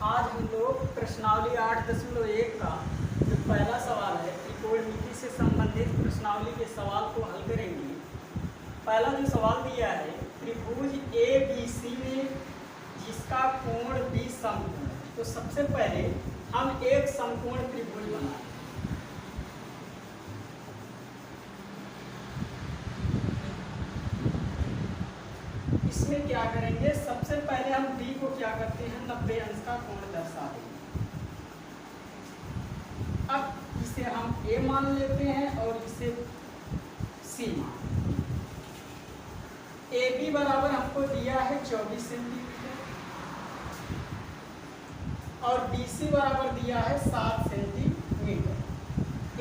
आज हम लोग प्रश्नावली 8.1 का जो पहला सवाल है त्रिकोणमिति से संबंधित प्रश्नावली के सवाल को हल करेंगे। पहला जो सवाल दिया है, त्रिभुज ABC में जिसका कोण 20 समकोण है। तो सबसे पहले हम एक समकोण त्रिभुज बनाएं। इसमें क्या करेंगे, सबसे पहले हम B को क्या करते हैं, 90 अंश का कोण दर्शा देंगे। अब इसे हम A मान लेते हैं और इसे C मान। AB बराबर हमको दिया है 24 सेंटीमीटर और BC बराबर दिया है 7 सेंटीमीटर।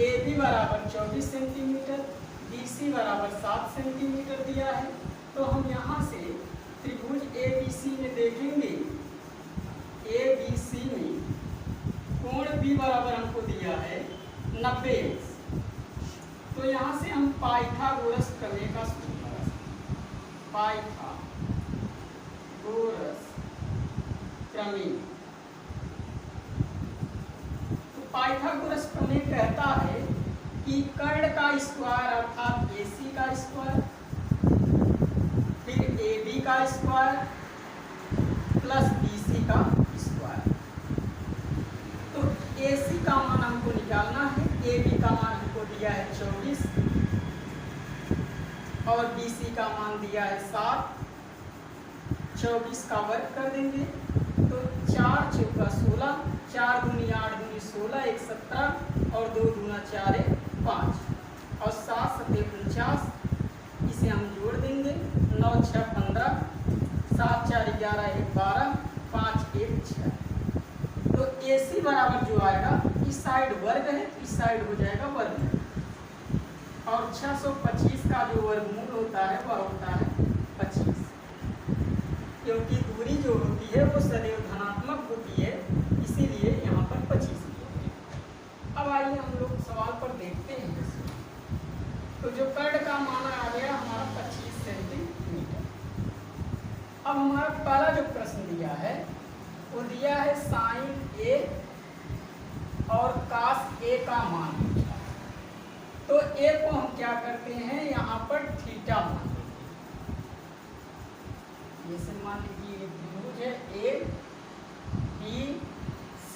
AB बराबर 24 सेंटीमीटर, BC बराबर 7 सेंटीमीटर दिया है। तो हम यहाँ से त्रिभुज ABC में देखेंगे, ABC में कोण B बराबर हमको दिया है 90 अंश। तो यहाँ से हम पाइथागोरस प्रमेय का सूत्र लगा सकते हैं। पाइथागोरस प्रमेय, तो पाइथागोरस प्रमेय कहता है कि कर्ण का स्क्वायर अर्थात AC का स्क्वायर फिर AB का स्क्वायर प्लस BC का स्क्वायर। तो AC का मान हमको निकालना है, AB का मान हमको दिया है 24 और BC का मान दिया है 7। 24 का वर्ग कर देंगे तो 4 चौका 16, 4 दूनी 8 दूनी 16, 1 17 और 2 दूना 4 1 5 और 7 7 49। इसे हम जोड़ देंगे, 9 6 15, 7 4 11 1 12, 5 1 6। तो AC बराबर जो आएगा, इस साइड वर्ग है, इस साइड हो जाएगा वर्ग और 625 का जो वर्गमूल होता है वह होता है 25, क्योंकि दूरी जो होती है वो सदैव धनात्मक होती है, इसीलिए यहाँ पर 25 लिया। अब आइए हम लोग सवाल पर देखते हैं। तो जो कर्ण का मान आ गया हमारा 25 सेंटीमीटर। अब हमारा पहला जो प्रश्न दिया है वो दिया है साइन A और कास A का मान पूछा है। तो A को हम क्या करते हैं, यहाँ पर थीटा मान लेंगे। जैसे मान लीजिए त्रिभुज है ABC,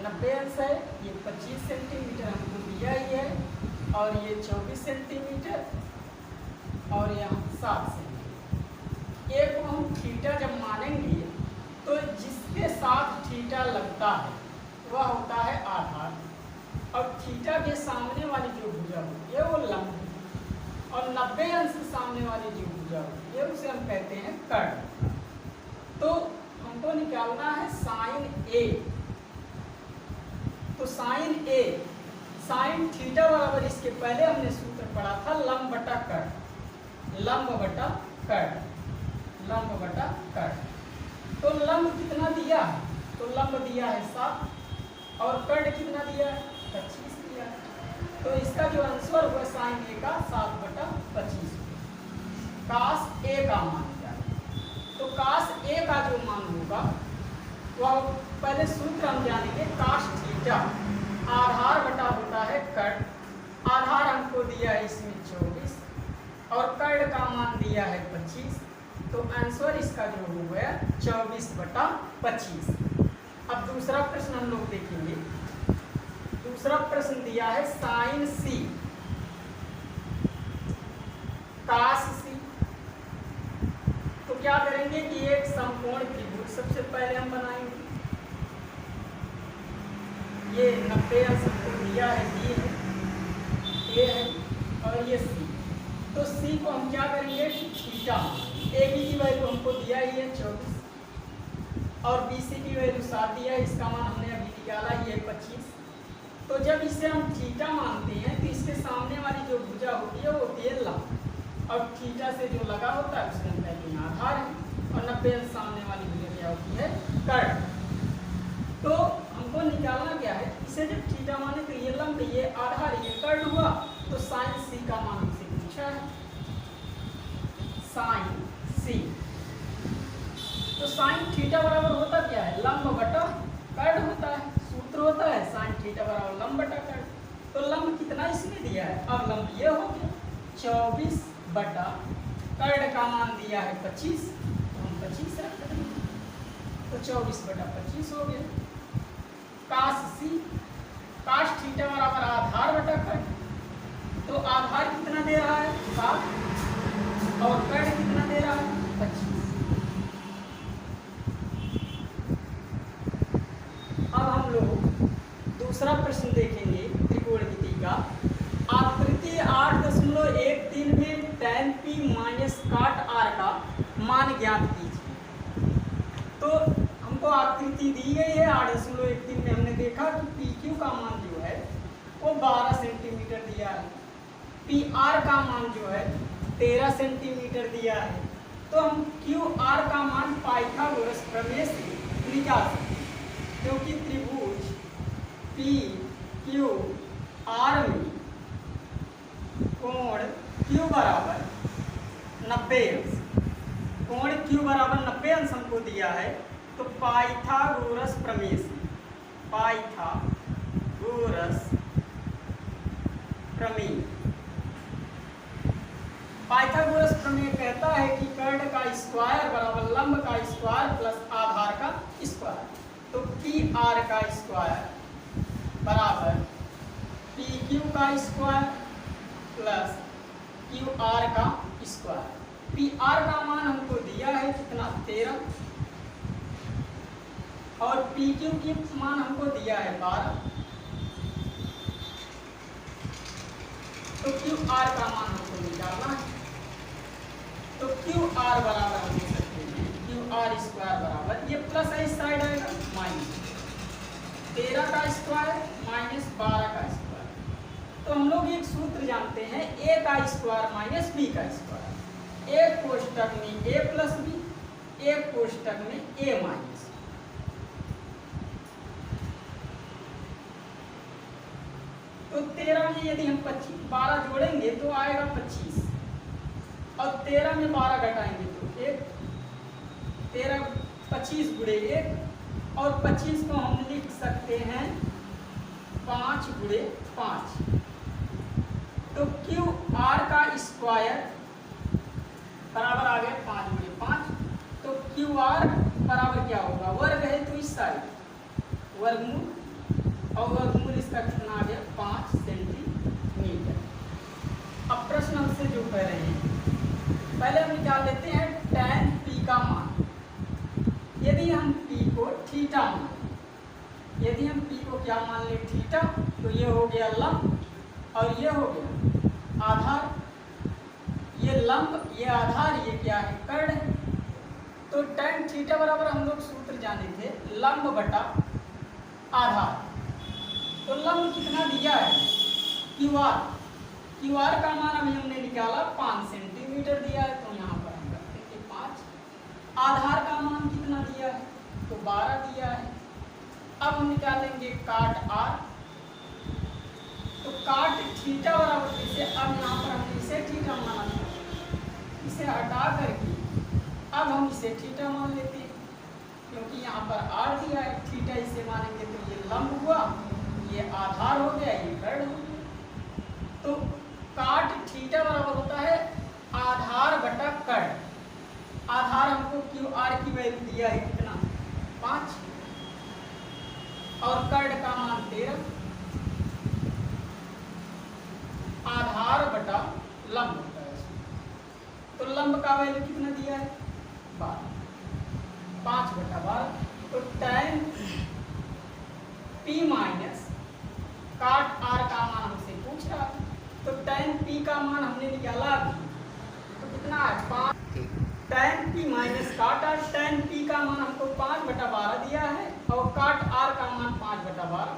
90 अंश है, ये 25 सेंटीमीटर हमको दिया ही है और ये 24 सेंटीमीटर और यहाँ 7 सेंटीमीटर। A को हम थीटा जब मानेंगे तो जिसके साथ थीटा लगता है वह होता है आधार और थीटा के सामने वाली जो भुजा होती है वो लंब होती है और 90 अंश के सामने वाली जो भुजा होती है उसे हम कहते हैं कर्ण। तो हमको निकालना है साइन A। तो साइन A, साइन थीटा बराबर, इसके पहले हमने सूत्र पढ़ा था लंब बटा कर्ण, लंब बटा कर्ण, लंब बटा कर्ण। तो लंब कितना दिया है, तो लंब दिया है 7 और कर्ण कितना दिया है, 25 दिया है। तो इसका जो आंसर हुआ साइन A का 7 बटा 25। कास A का मान क्या है, तो कास A का जो मान होगा वह पहले सूत्र हम जानेंगे, कास थीटा आधार बटा होता है कर्ण। आधार हमको दिया है इसमें 24 और कर्ण का मान दिया है 25। तो आंसर इसका जो हो गया 24 बटा 25। अब दूसरा प्रश्न हम लोग देखेंगे। दूसरा प्रश्न दिया है साइन C कास C। तो क्या करेंगे कि एक समकोण त्रिभुज सबसे पहले हम बनाएंगे। ये 90 अंश हमको दिया है, B है, A है और ये C। तो C को हम क्या करेंगे, थीटा। AB की वैल्यू हमको दिया ही है 24 और BC की वैल्यू 7 दिया है, इसका मान हमने अभी निकाला ही है 25। तो जब इसे हम थीटा मानते हैं तो इसके सामने वाली जो भुजा होती है वो होती है लंब और थीटा से जो लगा होता है उसे हम कहते हैं आधार है और 90 अंश सामने वाली भुजा क्या होती है, कर्ण। तो हमको निकालना क्या है, इसे जब थीटा माने तो ये लंब, ये आधार, ये कर्ण हुआ। तो साइन C का मान हमसे पूछा है, साइन C। तो साइन थीटा बराबर होता क्या है, लंब बटा कर्ण होता है। सूत्र होता है साइन थीटा बराबर लंब बटा कर्ण। तो लंब कितना इसमें दिया है, अब लंब ये हो गया 24 बटा कर्ण का मान दिया है 25, तो हम 25 रख देंगे, तो 24 बटा 25 हो गया। काश सी, काश थीटा बराबर आधार बटा कर्ण, तो आधार कितना दे रहा है 7 और कर्ण कितना दे रहा है 25। अब हम लोग दूसरा प्रश्न देखेंगे त्रिकोणमिति का। आकृति 8.13 में tan p माइनस काट r का मान ज्ञात कीजिए। तो हमको आकृति दी गई है 8.13 में, हमने देखा कि PQ का मान जो है वो 12 सेंटीमीटर दिया है, PR का मान जो है 13 सेंटीमीटर दिया है। तो हम QR का मान पाइथागोरस प्रमेय से निकाल सकते हैं, क्योंकि त्रिभुज PQR में कोण Q बराबर 90 अंश, कोण Q बराबर 90 अंश हमको दिया है। तो पाइथागोरस प्रमेय से, पाइथागोरस प्रमेय, पाइथागोरस प्रमेय कहता है कि कर्ण का स्क्वायर बराबर लंब का स्क्वायर प्लस आधार का स्क्वायर। तो PR का स्क्वायर बराबर PQ का स्क्वायर प्लस QR का स्क्वायर। PR का मान हमको दिया है कितना 13 और PQ की मान हमको दिया है 12। तो QR का मान हमको निकालना है। तो QR बराबर हम लिख सकते हैं QR स्क्वायर बराबर, ये प्लस है इस साइड आएगा, माइनस 13 का स्क्वायर माइनस 12 का स्क्वायर। तो हम लोग एक सूत्र जानते हैं A का स्क्वायर माइनस B का स्क्वायर, एक कोष्टक में A प्लस B, एक कोष्टक में A माइनस। तो 13 में यदि हम 12 जोड़ेंगे तो आएगा 25 और 13 में 12 घटाएंगे तो 1, 13 25 गुणे 1 और 25 को हम लिख सकते हैं 5 गुणे 5। तो QR का स्क्वायर बराबर आ गया 5 गुणे 5। तो QR बराबर क्या होगा, वर्ग है तो इस साइड वर्गमूल, और वर्गमूल इसका कितना आ गया 5 सेंटीमीटर। अब प्रश्न हमसे जो कह रहे हैं, पहले हम निकाल लेते हैं tan P का मान। यदि हम P को थीटा मान, यदि हम P को क्या मान ले थीटा, तो ये हो गया लंब और ये हो गया आधार। ये लंब, ये आधार, ये क्या है कर्ण है। तो tan थीटा बराबर हम लोग सूत्र जाने थे लंब बटा आधार। तो लंब कितना दिया है QR, QR का मान अभी हमने निकाला 5 सेंटीमीटर दिया है, तो यहाँ पर हम रखते हैं 5। आधार का मान कितना दिया है, तो 12 दिया है। अब हम निकालेंगे काट R, तो काट थीटा बराबर इसे, अब यहाँ पर हमने इसे थीटा माना था, इसे हटा करके अब हम इसे थीटा मान लेते हैं, क्योंकि यहाँ पर R दिया है। थीटा इसे मानेंगे तो ये लंब हुआ, ये आधार हो गया, ये कर्ण हो गया। तो काट थीटा बराबर होता है आधार बटा कर्ण। आधार हमको QR की वैल्यू दिया है कितना 5 और कर्ण का मान 13, आधार बटा लंब होता है। तो लंब का वैल्यू कितना दिया है 12, 5 बटा 12। तो tan P माइनस काट R का मान हमसे पूछ रहा है, तो tan P का मान हमने निकाला अभी, तो कितना है 5। tan P माइनस काट R, tan P का मान हमको 5 बटा 12 दिया है और काट R का मान 5 बटा 12।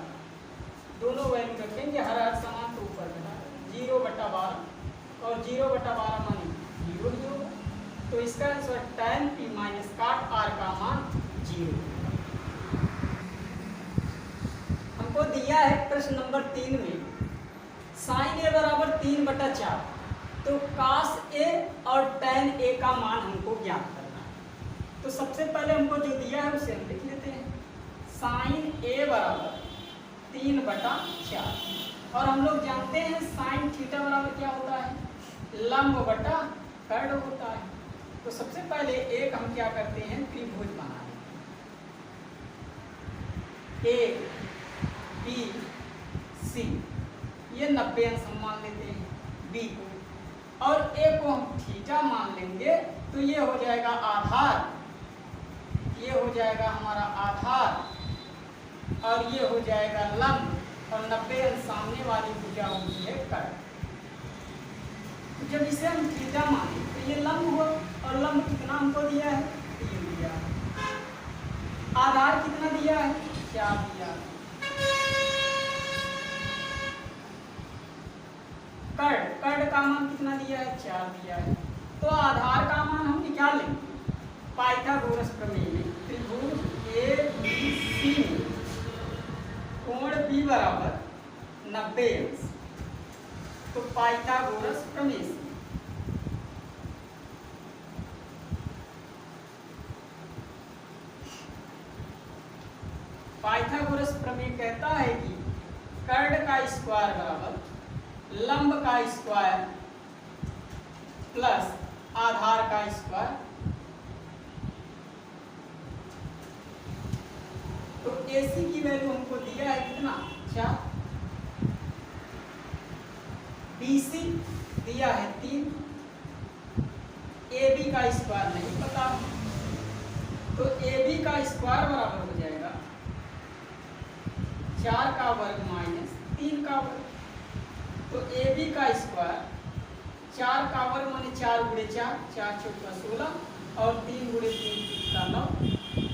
दोनों वैल्यू रखेंगे, हर समान तो ऊपर बटा 0 बटा 12 और 0 बटा 12 माने 0 ही होगा। तो इसका आंसर tan P माइनस काट R का मान 0। हमको दिया है प्रश्न नंबर 3 में साइन A बराबर 3/4, तो cos A और tan A का मान हमको ज्ञात करना है। तो सबसे पहले हमको जो दिया है उसे हम लिख लेते हैं। साइन ए बराबर 3/4, और हम लोग जानते हैं साइन थीटा बराबर क्या होता है, लंब बटा कर्ड होता है। तो सबसे पहले एक हम क्या करते हैं, त्रिभुज बनाते हैं। ए बी सी, ये 90 अंश हम मान लेते हैं बी को, और ए को हम थीटा मान लेंगे। तो ये हो जाएगा आधार, ये हो जाएगा हमारा आधार, और ये हो जाएगा लंब, और 90 अंश सामने वाली भुजा होती है कर्ड। तो जब इसे हम थीटा माने तो ये लंब हुआ, और लंब कितना हमको दिया है, 3 दिया है। आधार कितना दिया है, 4 दिया है। कर्ड का मान कितना दिया है, 4 दिया है। तो आधार का मान हम निकाल लेंगे पाइथागोरस प्रमेय में। त्रिभुज ए बी सी में कोण बी बराबर 90 अंश, तो पाइथागोरस प्रमेय से पाइथागोरस प्रमेय कहता है कि कर्ड का स्क्वायर बराबर लंब का स्क्वायर प्लस आधार का स्क्वायर। तो AC की वैल्यू हमको दिया है कितना, 4, BC दिया है 3, AB का स्क्वायर नहीं पता, तो AB का स्क्वायर बराबर हो जाएगा 4 का वर्ग माइनस 3 का वर्ग। तो AB का स्क्वायर 4 का वर्ग माने 4 गुणे 4, 4 चौका 16, और 3 गुणे 3 का 9।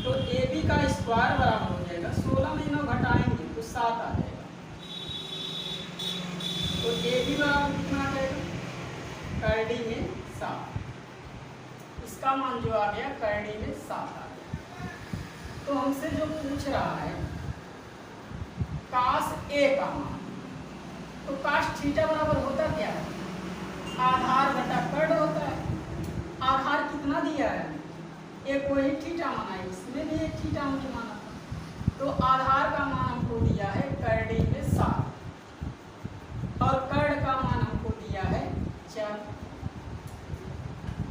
तो AB का स्क्वायर बराबर हो जाएगा 16 में 9 घटाएंगे तो 7 आ जाएगा। तो AB बराबर कितना आ जाएगा, कर्डी में 7। इसका मान जो आ गया कर्डी में 7 आ गया। तो हमसे जो पूछ रहा है कास A का मान, तो कास थीटा बराबर होता क्या है, आधार बटा कर्ड होता है। आधार कितना दिया है, एक को ही थीटा माना है, इसमें भी एक थीटा मुझे माना था। तो आधार का मान हमको दिया है कर्डी में 7, और कर्ड का मान हमको दिया है 4।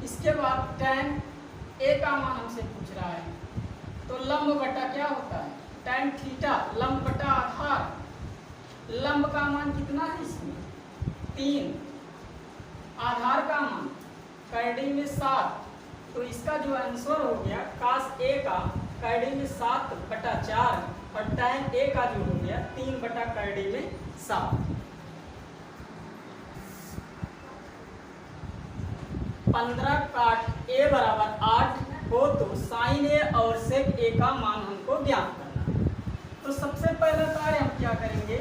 इसके बाद tan A का मान हमसे पूछ रहा है, तो लंब बटा क्या होता है, tan थीटा, लंब बटा आधार। लंब का मान कितना है इसमें, 3, आधार का मान कर्डी में 7। तो इसका जो आंसर हो गया कास A का कर्डी में 7/4, और tan A का जो हो गया 3/कर्डी में 7। 15 काट A बराबर 8 हो तो साइन A और सेक A का मान हमको ज्ञात करना है। तो सबसे पहला कार्य हम क्या करेंगे,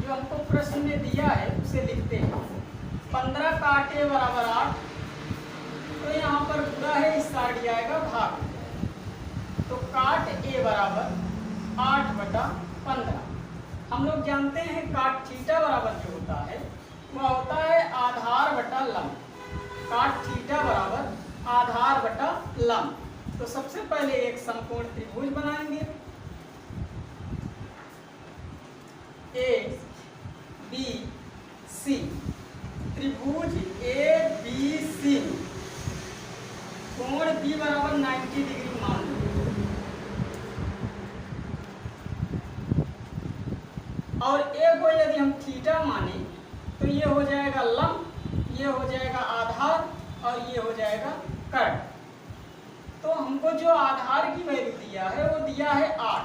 जो हमको प्रश्न में दिया है उसे लिखते हैं। 15 काट A बराबर 8, तो यहाँ पर पूरा है, इस साइड आएगा भाग, तो काट A बराबर 8/15। हम लोग जानते हैं काट थीटा बराबर जो होता है वह होता है आधार बटा लंब। काट थीटा बराबर आधार बटा लंब। तो सबसे पहले एक समकोण त्रिभुज बनाएंगे, ए बी सी। त्रिभुज ए बी सी कोण बी बराबर 90 डिग्री मान लो, और ए को यदि हम थीटा माने तो ये हो जाएगा लंब, ये हो जाएगा आधार, और ये हो जाएगा कर्ड। तो हमको जो आधार की वैल्यू दिया है वो दिया है 8,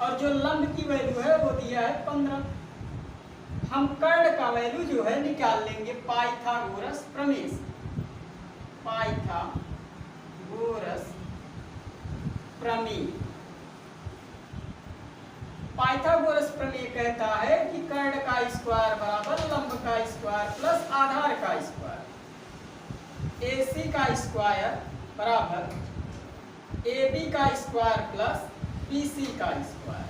और जो लंब की वैल्यू है वो दिया है 15। हम कर्ड का वैल्यू जो है निकाल लेंगे पाइथागोरस प्रमेय से। पाइथागोरस प्रमेय, पाइथागोरस प्रमेय कहता है कि कर्ड का स्क्वायर बराबर लंब का स्क्वायर प्लस आधार का स्क्वायर। AC का स्क्वायर बराबर AB का स्क्वायर प्लस BC का स्क्वायर।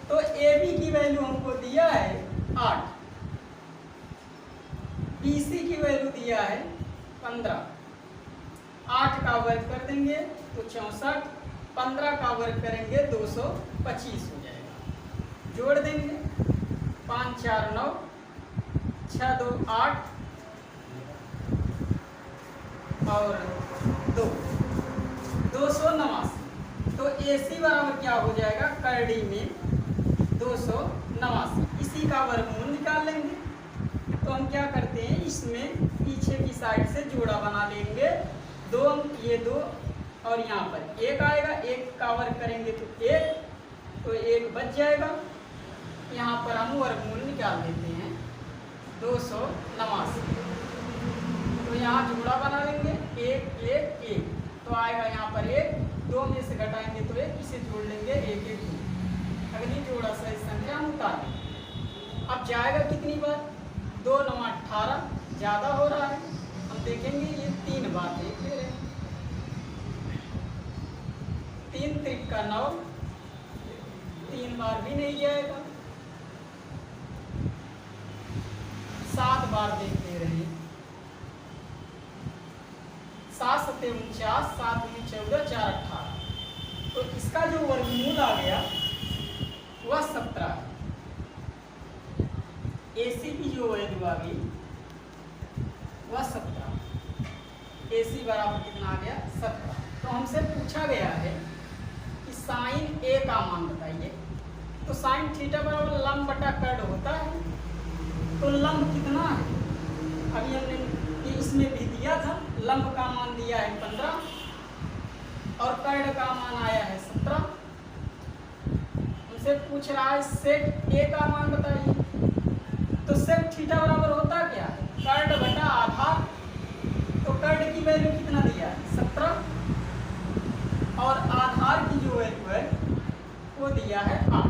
तो AB की वैल्यू हमको दिया है 8, BC की वैल्यू दिया है 15, 8 का वर्ग कर देंगे तो 64, 15 का वर्ग करेंगे 225 हो जाएगा। जोड़ देंगे 5 4 9, 6 2 8 और 2 289। तो AC बराबर क्या हो जाएगा, करड़ी में 289, इसी का वर्गमूल निकाल लेंगे। तो हम क्या करते हैं, इसमें पीछे की साइड से जोड़ा बना लेंगे। 2 ये 2 और यहाँ पर 1 आएगा, 1 का वर्ग करेंगे तो 1, तो 1 बच जाएगा। यहाँ पर हम वर्गमूल निकाल देते हैं 289। तो यहाँ जोड़ा बना लेंगे 1 1 1, तो आएगा यहाँ पर 1, 2 में से घटाएंगे तो 1, इसे जोड़ लेंगे 1 1 2। अगली जोड़ा सही संख्या हम उतार देंगे। अब जाएगा कितनी बार, 2 9 18, ज़्यादा हो रहा है। हम देखेंगे ये 3 बार देख ले रहे हैं। 3 3 का 9, 3 बार भी नहीं जाएगा। 7 बार देख ले रहे हैं। 7 7 49, 7 में 14, 4 18। तो इसका जो वर्गमूल आ गया वह 17 है। AC की जो वैल्यू आ गई वह 17। AC बराबर कितना आ गया, 17। तो हमसे पूछा गया है कि साइन A का मान बताइए। तो साइन थीटा बराबर लंब बटा कर्ड होता है। तो लंब कितना है, अभी हमने ये इसमें भी दिया था, लंब का मान दिया है 15 और कर्ड का मान आया है 17। हमसे पूछ रहा है सेक A का मान बताइए। तो सेक थीटा बराबर होता क्या है, कर्ड बटा आधार। तो कर्ड की वैल्यू कितना दिया है, 17, और आधार की जो वैल्यू है वो दिया है 8।